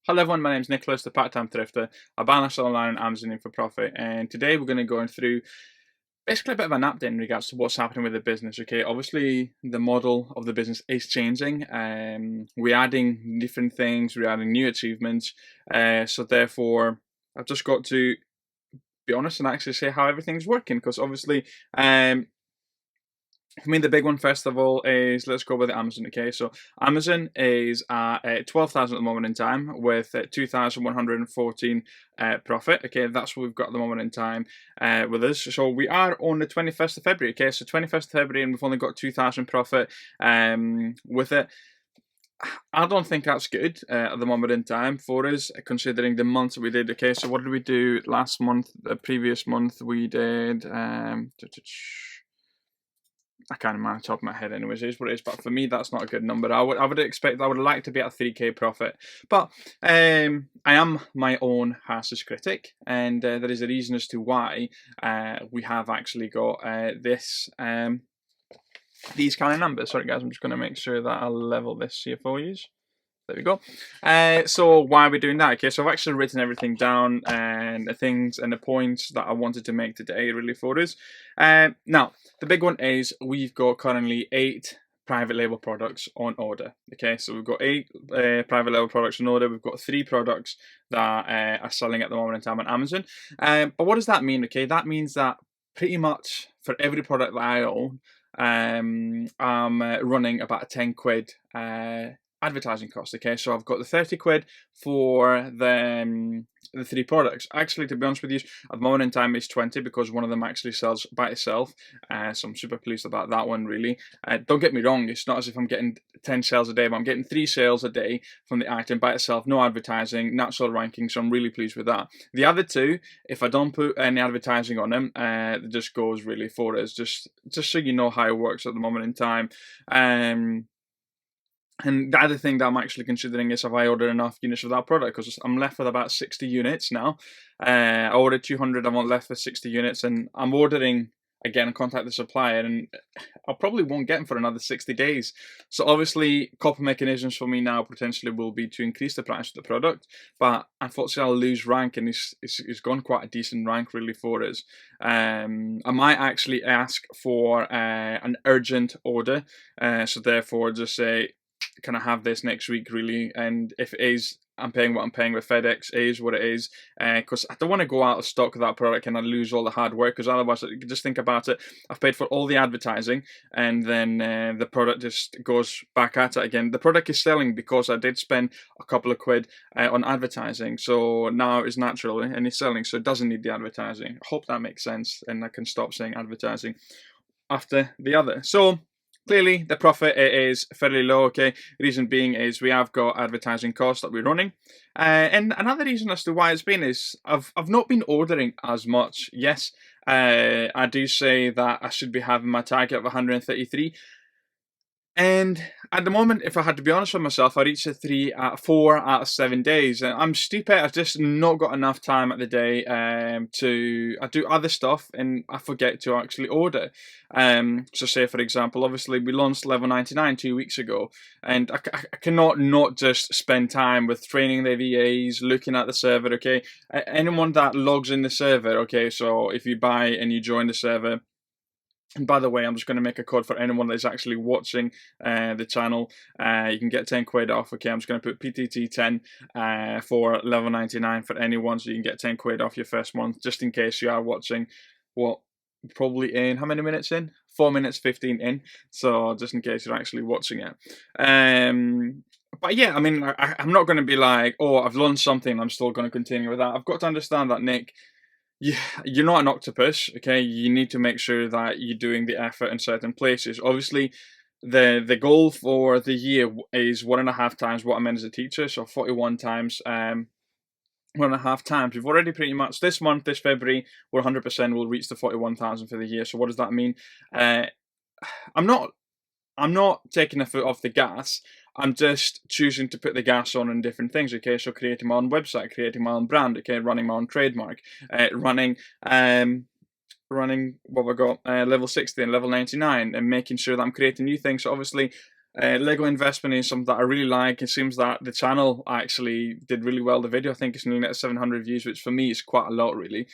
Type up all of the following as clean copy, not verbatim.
Hello everyone, my name is Nicholas, the part-time thrifter. I buy and sell online on Amazon for profit, and today we're going to go through basically a bit of an update in regards to what's happening with the business. Okay, obviously the model of the business is changing. We're adding different things, we're adding new achievements. So therefore, I've just got to be honest and actually say how everything's working, because obviously, I mean, the big one, first of all, is let's go with Amazon. Okay, so Amazon is at 12,000 at the moment in time with 2,114 profit. Okay, that's what we've got at the moment in time with us. So we are on the 21st of February. Okay, so 21st of February, and we've only got 2,000 profit with it. I don't think that's good at the moment in time for us, considering the months that we did. Okay, so what did we do last month? The previous month we did. I can't remember off the top of my head anyways, it is what it is, but for me that's not a good number. I would have liked to be at a 3k profit, but I am my own harshest critic, and there is a reason as to why we have actually got these kind of numbers. Sorry guys, I'm just going to make sure that I'll level this here for you. There we go. So why are we doing that? Okay, so I've actually written everything down, and the things and the points that I wanted to make today really for us. Now, the big one is we've got currently 8 private label products on order. Okay, so we've got 8 private label products on order. We've got 3 products that are selling at the moment in time on Amazon. But what does that mean? Okay, that means that pretty much for every product that I own, I'm running about a 10 quid advertising cost. Okay, so I've got the 30 quid for the 3 products. Actually, to be honest with you, at the moment in time it's 20 because one of them actually sells by itself. So I'm super pleased about that one, really. Don't get me wrong, it's not as if I'm getting 10 sales a day, but I'm getting 3 sales a day from the item by itself, no advertising, natural ranking, so I'm really pleased with that. The other 2, if I don't put any advertising on them, it just goes really for us, just so you know how it works at the moment in time. And the other thing that I'm actually considering is if I order enough units of that product, because I'm left with about 60 units now. I ordered 200, I'm left with 60 units, and I'm ordering again, contact the supplier, and I probably won't get them for another 60 days. So obviously, couple mechanisms for me now potentially will be to increase the price of the product, but unfortunately I'll lose rank, and it's gone quite a decent rank really for us. I might actually ask for an urgent order, so therefore just say, can I have this next week, really? And if it is, I'm paying what I'm paying with FedEx, it is what it is, because I don't want to go out of stock of that product and I lose all the hard work, because otherwise, just think about it, I've paid for all the advertising, and then the product just goes back at it again. The product is selling because I did spend a couple of quid on advertising, so now it's natural and it's selling, so it doesn't need the advertising. I hope that makes sense, and I can stop saying advertising after the other. So clearly, the profit is fairly low. Okay, reason being is we have got advertising costs that we're running, and another reason as to why it's been is I've not been ordering as much. Yes, I do say that I should be having my target of 133. And at the moment, if I had to be honest with myself, I reached a 4 out of 7 days. And I'm stupid. I've just not got enough time at the day I do other stuff and I forget to actually order. So say, for example, obviously we launched level 99 2 weeks ago, and I cannot not just spend time with training the VAs, looking at the server, okay? Anyone that logs in the server, okay, so if you buy and you join the server, and by the way, I'm just going to make a code for anyone that is actually watching the channel. You can get 10 quid off. Okay, I'm just going to put PTT10 for level 99 for anyone, so you can get 10 quid off your first month, just in case you are watching. What, probably in, how many minutes in? 4 minutes 15 in. So just in case you're actually watching it. But yeah, I mean, I'm not going to be like, oh, I've learned something, I'm still going to continue with that. I've got to understand that, Nick, you're not an octopus, okay? You need to make sure that you're doing the effort in certain places. Obviously, the goal for the year is 1.5 times what I'm in as a teacher, so 41 times 1.5 times. We've already pretty much, this month, this February, we're 100% will reach the 41,000 for the year. So what does that mean? I'm not taking a foot off the gas. I'm just choosing to put the gas on different things, okay? So creating my own website, creating my own brand, okay? Running my own trademark, running what we got, level 60 and level 99, and making sure that I'm creating new things. So obviously, Lego investment is something that I really like. It seems that the channel actually did really well. The video, I think, it's nearly at 700 views, which for me is quite a lot, really.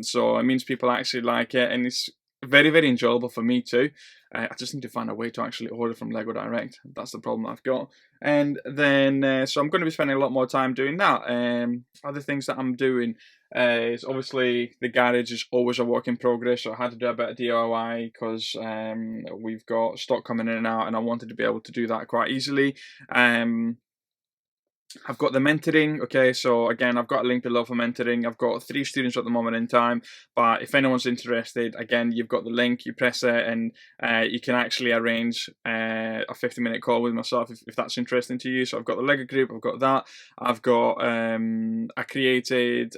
So it means people actually like it, and it's very, very enjoyable for me too. I just need to find a way to actually order from Lego Direct. That's the problem I've got. And then, so I'm going to be spending a lot more time doing that. Other things that I'm doing is obviously the garage is always a work in progress. So I had to do a bit of DIY because we've got stock coming in and out, and I wanted to be able to do that quite easily. I've got the mentoring. Okay, so again, I've got a link below for mentoring. I've got 3 students at the moment in time, but if anyone's interested, again, you've got the link. You press it, and you can actually arrange a 50-minute call with myself if that's interesting to you. So I've got the Lego group. I've got that. I've got I created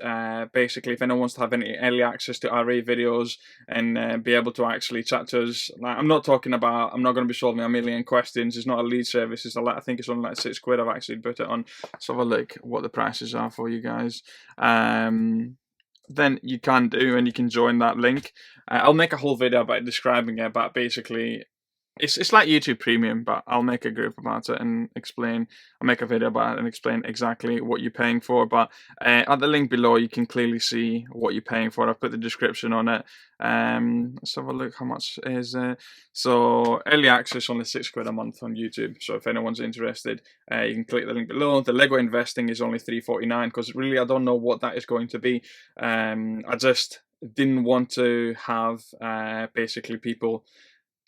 basically if anyone wants to have any early access to RA videos and be able to actually chat to us. Like, I'm not going to be solving a million questions. It's not a lead service. I think it's only like £6. I've actually put it on. So have a look what the prices are for you guys. Then you can do, and you can join that link. I'll make a whole video about describing it, but basically it's like YouTube Premium, but I'll make a group about it and explain. I'll make a video about it and explain exactly what you're paying for. But at the link below, you can clearly see what you're paying for. I've put the description on it. Let's have a look. How much is so early access only £6 a month on YouTube. So if anyone's interested, you can click the link below. The Lego investing is only £3.49 because really I don't know what that is going to be. I just didn't want to have basically people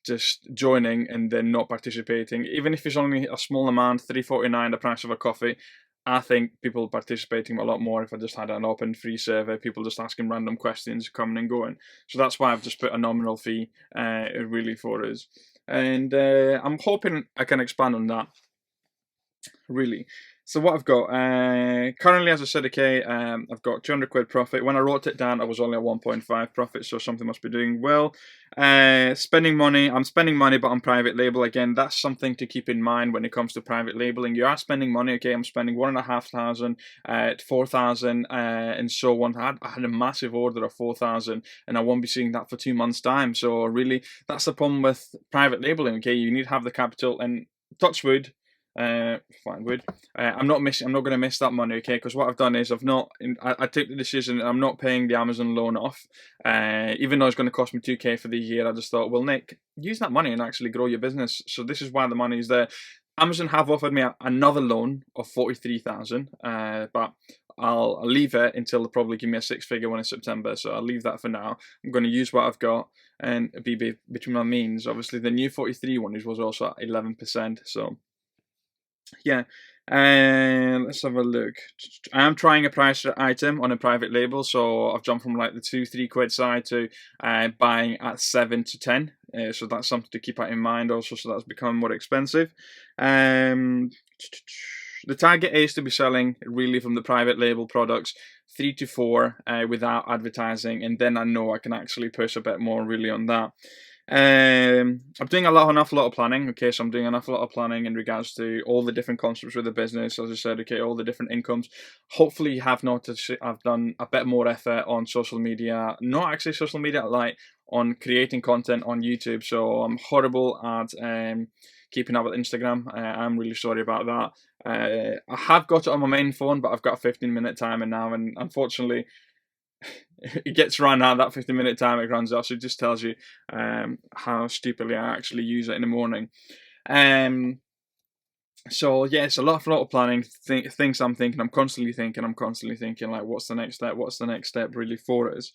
just joining and then not participating, even if it's only a small amount. £3.49, the price of a coffee. I think people participating a lot more if I just had an open free survey, people just asking random questions, coming and going. So that's why I've just put a nominal fee really for us. And I'm hoping I can expand on that, really. So what I've got currently, as I said, okay, I've got £200 profit. When I wrote it down, I was only at 1.5 profit, so something must be doing well. Spending money, I'm spending money, but on private label. Again, that's something to keep in mind when it comes to private labeling. You are spending money, okay. I'm spending 1,500, 4,000, and so on. I had a massive order of 4,000, and I won't be seeing that for 2 months' time. So really, that's the problem with private labeling. Okay, you need to have the capital, and touch wood. Fine wood. I'm not going to miss that money, okay? Because what I've done is I took the decision. I'm not paying the Amazon loan off, even though it's going to cost me 2k for the year. I just thought, well, Nick, use that money and actually grow your business. So this is why the money is there. Amazon have offered me another loan of 43,000, but I'll leave it until they probably give me a 6-figure one in September. So I'll leave that for now. I'm going to use what I've got and be between my means. Obviously, the new 43 one was also at 11%. So yeah, and let's have a look. I am trying a price item on a private label, so I've jumped from like the £2-3 side to buying at 7 to 10. So that's something to keep in mind also. So that's becoming more expensive. The target is to be selling really from the private label products 3 to 4 without advertising, and then I know I can actually push a bit more really on that. I'm doing an awful lot of planning. Okay, so I'm doing an awful lot of planning in regards to all the different concepts with the business. As I said, okay, all the different incomes. Hopefully, you have noticed I've done a bit more effort on social media. Not actually social media, like on creating content on YouTube. So I'm horrible at keeping up with Instagram. I'm really sorry about that. I have got it on my main phone, but I've got a 15-minute timer now, and unfortunately, it gets run out. That 15-minute time it runs off, so it just tells you how stupidly I actually use it in the morning. So yeah, it's a lot of planning. Things I'm thinking. I'm constantly thinking like, what's the next step? What's the next step really for us?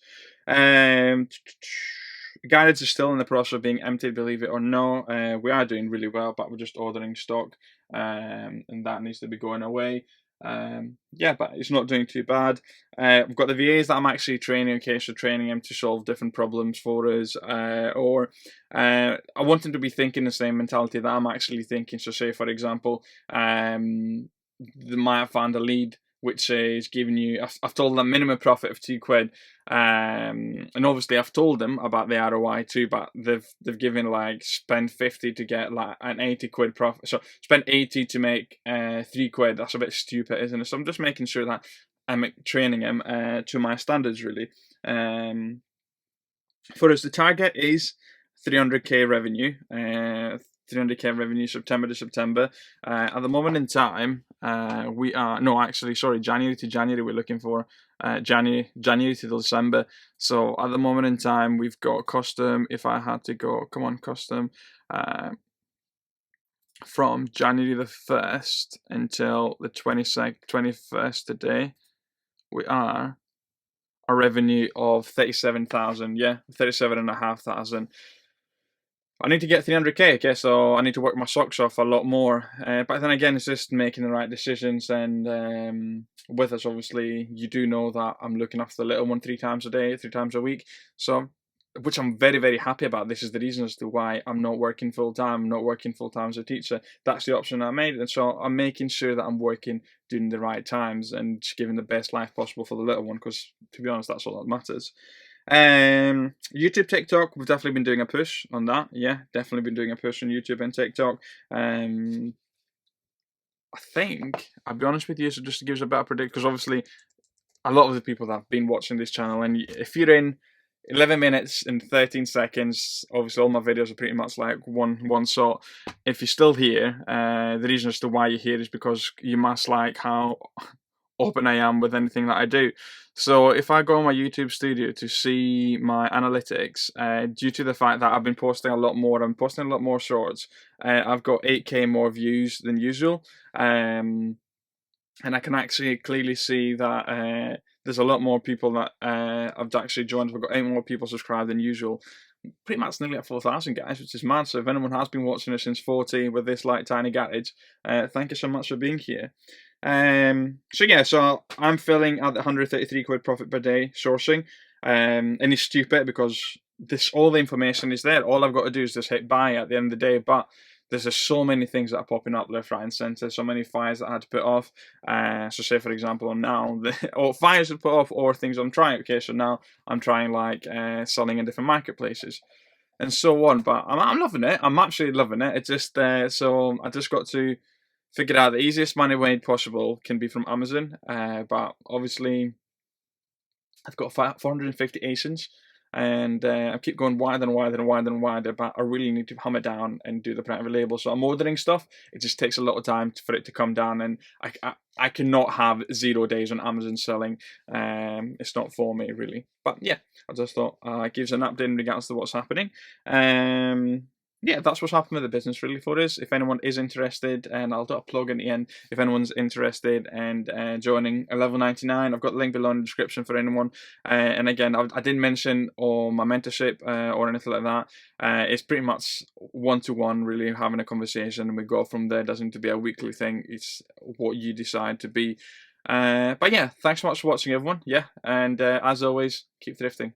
Garage is still in the process of being emptied, believe it or not. We are doing really well, but we're just ordering stock, and that needs to be going away. Yeah, but it's not doing too bad. We've got the VAs that I'm actually training, okay, so training them to solve different problems for us, or I want them to be thinking the same mentality that I'm actually thinking. So say, for example, they might have found a lead which is giving you, I've told them minimum profit of £2, and obviously I've told them about the ROI too, but they've given like spend 50 to get like an £80 profit, so spend 80 to make £3. That's a bit stupid, isn't it? So I'm just making sure that I'm training them to my standards really. For us, the target is 300k revenue. 300k revenue September to September. At the moment in time, we are no, actually, sorry, January to January. We're looking for January to December. So at the moment in time, we've got custom. If I had to go, come on, custom. From January the 1st until the 21st today, we are a revenue of 37,000. Yeah, 37,500. I need to get 300k, okay, so I need to work my socks off a lot more. But then again, it's just making the right decisions. And with us, obviously, you do know that I'm looking after the little one 3 times a day, 3 times a week. So, which I'm very, very happy about. This is the reason as to why I'm not working full time, not working full time as a teacher. That's the option I made. And so I'm making sure that I'm working during the right times and just giving the best life possible for the little one, because to be honest, that's all that matters. YouTube, TikTok, we've definitely been doing a push on that. Yeah, definitely been doing a push on YouTube and TikTok. I think, I'll be honest with you, so just to give us a better predict, because obviously a lot of the people that have been watching this channel, and if you're in 11 minutes and 13 seconds, obviously all my videos are pretty much like one shot. If you're still here, the reason as to why you're here is because you must like how open I am with anything that I do. So if I go on my YouTube studio to see my analytics, due to the fact that I've been posting a lot more, I'm posting a lot more shorts, I've got 8k more views than usual. And I can actually clearly see that there's a lot more people that have actually joined. We've got 8 more people subscribed than usual. Pretty much nearly at 4,000 guys, which is mad. So if anyone has been watching us since 40 with this like tiny garage, thank you so much for being here. So yeah, so I'm filling at the 133 quid profit per day sourcing, and it's stupid because all the information is there. All I've got to do is just hit buy at the end of the day. But there's just so many things that are popping up left, right, and centre. So many fires that I had to put off. So say for example, now or fires to put off, or things I'm trying. Okay, so now I'm trying like selling in different marketplaces and so on. But I'm loving it. I'm absolutely loving it. It's just so I just got to figure out the easiest money made possible can be from Amazon. But obviously, I've got 450 ASINs, and I keep going wider and wider and wider and wider, but I really need to hammer down and do the private label. So I'm ordering stuff. It just takes a lot of time for it to come down, and I cannot have 0 days on Amazon selling. It's not for me, really. But yeah, I just thought it gives an update in regards to what's happening. Yeah, that's what's happened with the business really for us. If anyone is interested, and I'll do a plug in the end, if anyone's interested and joining a level 99, I've got the link below in the description for anyone. And again, I didn't mention or my mentorship or anything like that. It's pretty much one-to-one, really having a conversation, and we go from there. It doesn't need to be a weekly thing. It's what you decide to be. But yeah, thanks so much for watching, everyone. Yeah, and as always, keep thrifting.